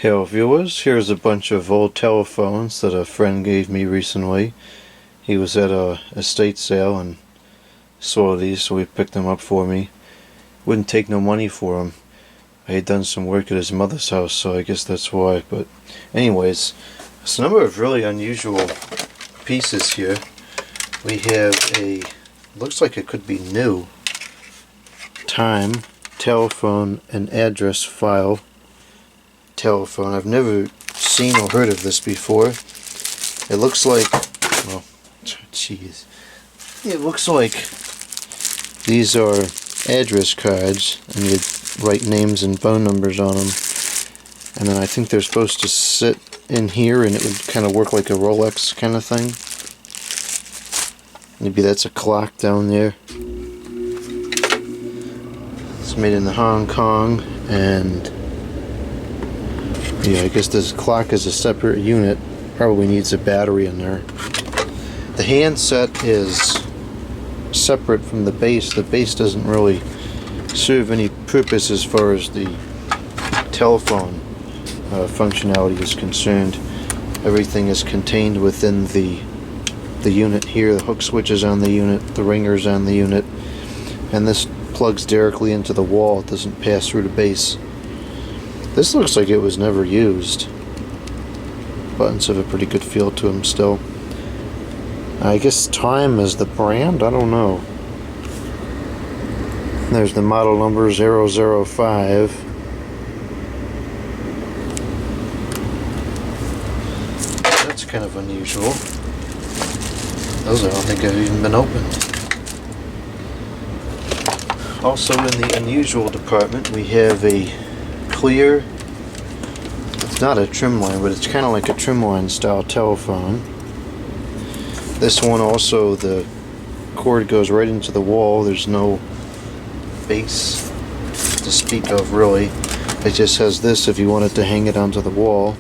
Hello viewers, here's a bunch of old telephones that a friend gave me recently. He was at a estate sale and saw these, so he picked them up for me. Wouldn't take no money for them. I had done some work at his mother's house, so I guess that's why. But anyways, there's a number of really unusual pieces here. We have a, looks like it could be new, time, telephone, and address file. Telephone. I've never seen or heard of this before. It looks like, well, jeez. It looks like these are address cards, and you write names and phone numbers on them. And then I think they're supposed to sit in here, and it would kind of work like a Rolex kind of thing. Maybe that's a clock down there. It's made in Hong Kong, and yeah, I guess this clock is a separate unit. Probably needs a battery in there. The handset is separate from the base. The base doesn't really serve any purpose as far as the telephone functionality is concerned. Everything is contained within the unit here. The hook switch is on the unit, the ringer's on the unit, and this plugs directly into the wall. It doesn't pass through the base. This looks like it was never used. Buttons have a pretty good feel to them still. I guess Time is the brand? I don't know. There's the model number 005. That's kind of unusual. Those I don't think have even been opened. Also in the unusual department we have a clear, it's not a trim line, but it's kind of like a trim line style telephone. This one also, the cord goes right into the wall. There's no base to speak of really. It just has this if you wanted to hang it onto the wall.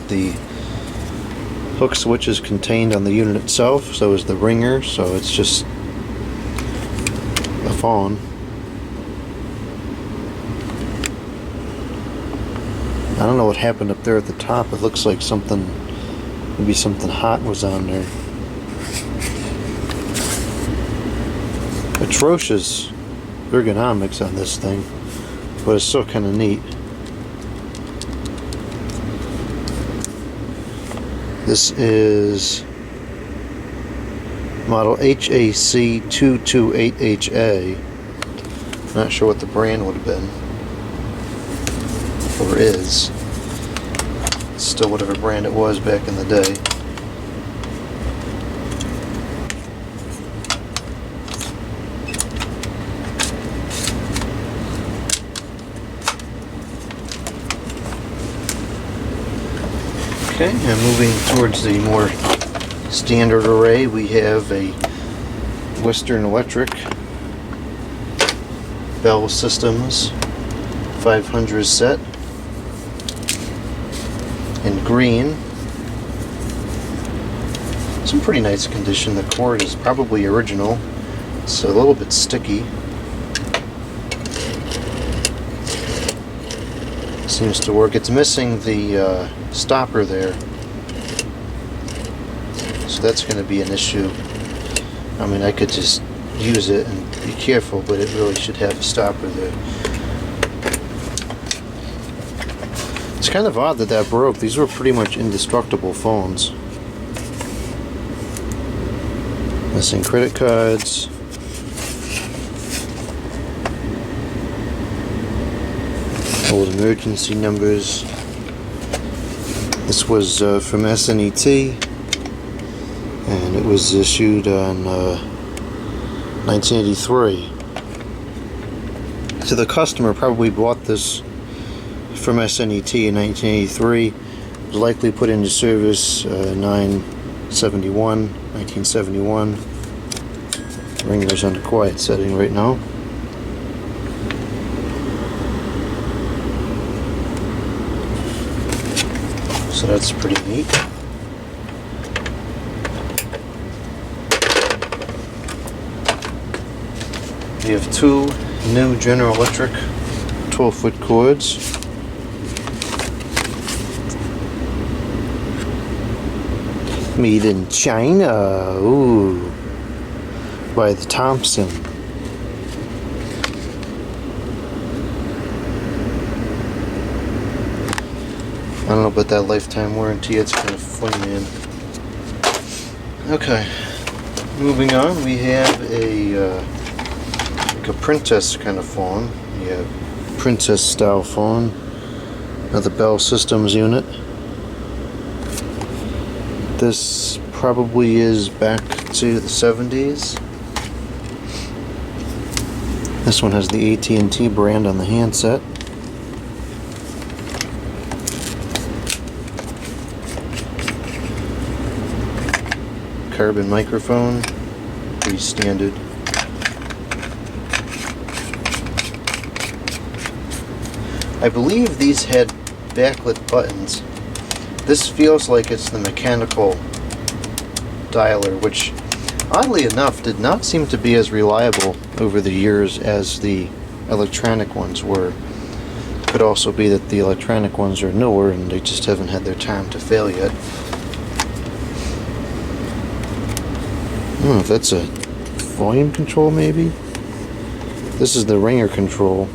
The hook switch is contained on the unit itself, so is the ringer, so it's just a phone. I don't know what happened up there at the top. It looks like something, maybe something hot was on there. Atrocious ergonomics on this thing, but it's still kind of neat. This is model HAC228HA. Not sure what the brand would have been. Or is. It's still whatever brand it was back in the day. Okay, and moving towards the more standard array, we have a Western Electric Bell Systems 500 set in green. It's in pretty nice condition. The cord is probably original. It's a little bit sticky. Seems to work. It's missing the stopper there, so that's going to be an issue. I mean, I could just use it and be careful, but it really should have a stopper there. It's kind of odd that that broke. These were pretty much indestructible phones. Missing credit cards. Old emergency numbers. This was from SNET, and it was issued on 1983. So the customer probably bought this from SNET in 1983. It was likely put into service 1971. Ringer's under quiet setting right now. So that's pretty neat. We have two new General Electric 12-foot cords. Made in China. Ooh. By the Thompson. I don't know about that lifetime warranty. It's kind of funny, man. Okay. Moving on, we have like a princess kind of phone. Yeah, princess style phone. Another Bell Systems unit. This probably is back to the 70s. This one has the AT&T brand on the handset. Carbon microphone, pretty standard. I believe these had backlit buttons. This feels like it's the mechanical dialer, which oddly enough did not seem to be as reliable over the years as the electronic ones were. Could also be that the electronic ones are newer and they just haven't had their time to fail yet. I don't know if that's a volume control, maybe? This is the ringer control.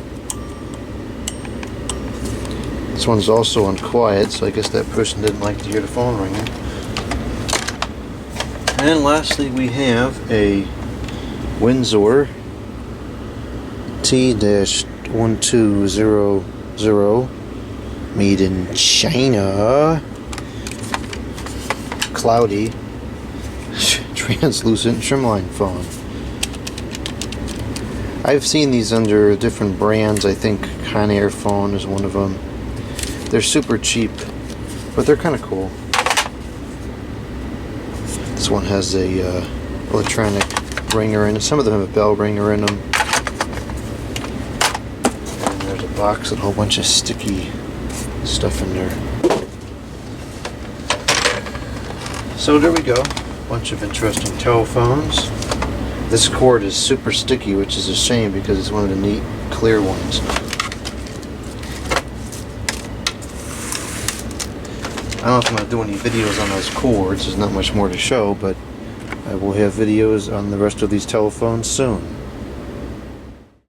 This one's also on quiet, so I guess that person didn't like to hear the phone ringing. And lastly, we have a Windsor T-1200 made in China. Cloudy translucent trimline phone. I've seen these under different brands. I think Conair phone is one of them. They're super cheap, but they're kind of cool. This one has a electronic ringer in it. Some of them have a bell ringer in them. And there's a box with a whole bunch of sticky stuff in there. So there we go. Bunch of interesting telephones. This cord is super sticky, which is a shame because it's one of the neat clear ones. I don't know if I'm going to do any videos on those cords. There's not much more to show, but I will have videos on the rest of these telephones soon.